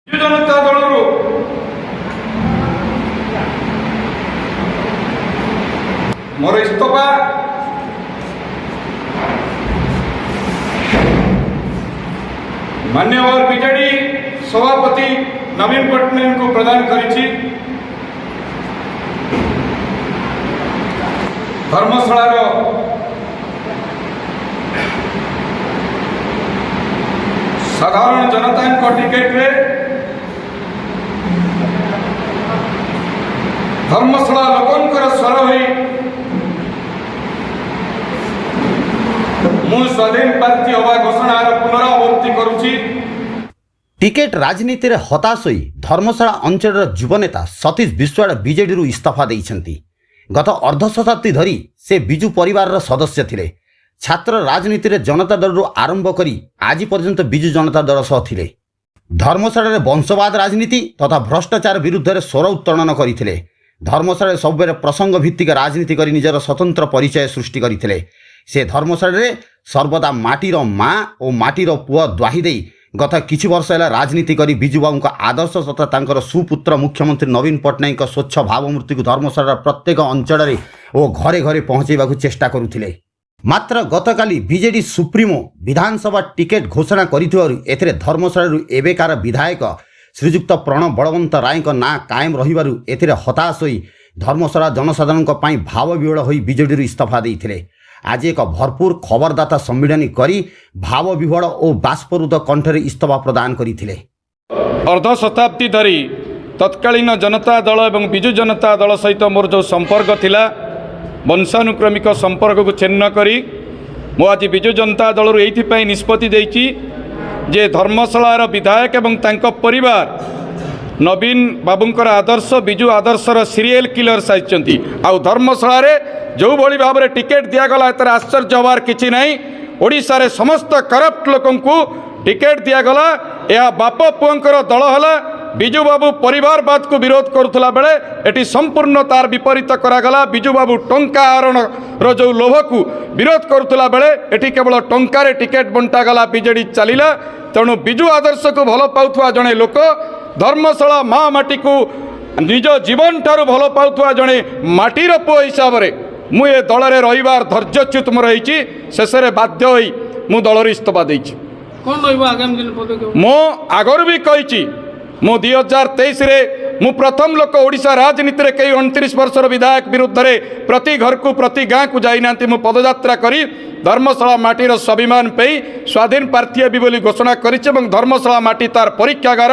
जनता दल मोर इस्तफा मान्यवर बीजेडी सभापति नवीन पट्टनायक को प्रदान करिछि। धर्मशालार साधारण जनता टिकेट रे धर्मशाला लोकंकर स्वर होई मु स्वाधीन प्रार्थी हवा घोषणार पुनरावृत्ति करुछि। टिकेट राजनीति रे हताश होई धर्मशाला अंचल युवनेता सतीश विश्वाड़ बीजेडी इस्तीफा देइछंती। गत अर्ध शताब्दी धरी से बिजु परिवार सदस्य थिले। छात्र राजनीति रे जनता दल आरंभ करी आज पर्यंत बिजु जनता दल सह थिले। धर्मशाला रे वंशवाद राजनीति तथा भ्रष्टाचार विरुद्ध रे स्वर उत्तोलन करथिले। धर्मशाला सबेरे प्रसंग भित्तिक राजनीति करी निजर स्वतंत्र परिचय सृष्टि करथिले। से धर्मशाला रे सर्वदा माटीर माँ और माटीर पुआ द्वाही देई गत किछि वर्ष है राजनीति करी बिजु बाबू आदर्श तथा तांकर सुपुत्र मुख्यमंत्री नवीन पट्टनायक स्वच्छ भावमूर्ति को धर्मशाला प्रत्येक अंचल और घरे घरे पहुंचाइबाकू चेष्टा करुथिले। मात्र गतकाली बीजेडी सुप्रीमो विधानसभा टिकेट घोषणा करिथिबारु एथिरे धर्मशाला एबेकार विधायक श्रीजुक्त प्रणव बलवंत राय ना कायम रहिबारु एथिरे हताश होई धर्मशाला जनसाधारण पई भाव विहळ होई बीजेडी इस्तीफा देइथिले। आज एक भरपूर खबरदाता सम्मिलन करी भाव विहड़ और बाष्परुद्ध कंठरे इस्तीफा प्रदान करथिले। अर्ध शताब्दी धरी तत्कालीन जनता दल एवं बिजु जनता दल सहित मोर जो संपर्क थिला वंशानुक्रमिक संपर्क को छिन्न करी मो आज बिजु जनता दल एइथिपई निष्पत्ति देइछि जे धर्मशालार विधायक एवं तांको परिवार नवीन बाबूंकर आदर्श बिजु आदर्शर सीरियल किलर साजिचंती। आउ धर्मशाला रे जो भली भाव में टिकेट दिगला एतर आश्चर्य हबार किछि नहीं। ओडिशा रे समस्त करप्ट लोकन को टिकेट दिगला यह बाप पुअंकर दल हला बिजु बाबू परिवारवाद को विरोध करुला बेले एटी संपूर्ण तार विपरीत करागला। बिजु बाबू टंका आरण रो जो लोभ को विरोध करुला बेले एटी केवल टंकार टिकेट बंटागला बीजेडी चलिला। तेणु बिजु आदर्श को भल पाउथुआ जणे लोक धर्मशाला माँ माटी को निज जीवन ठारू भल पाउथुआ जणे माटीर पुओ हिसाब रे मु ए दल रे रहिबार धैर्यच्युत मोर होइछि। शेष रे बाध्य होई मु दल रे इस्तीफा देइछि। कोन रहइबो आगामी दिन पदक्षेप मो आगर भी कहिछि मु 2023 रे मु प्रथम लोक ओडिशा राजनीति रे कई 29 वर्षर विधायक विरुद्ध रे प्रति घर को प्रति गाँ को जाई नांती मु पदयात्रा करी धर्मशाला माटीर स्वाभिमान पे स्वाधीन प्रार्थी हेबी बोली घोषणा करिछि। धर्मशाला माटी तार परीक्षागार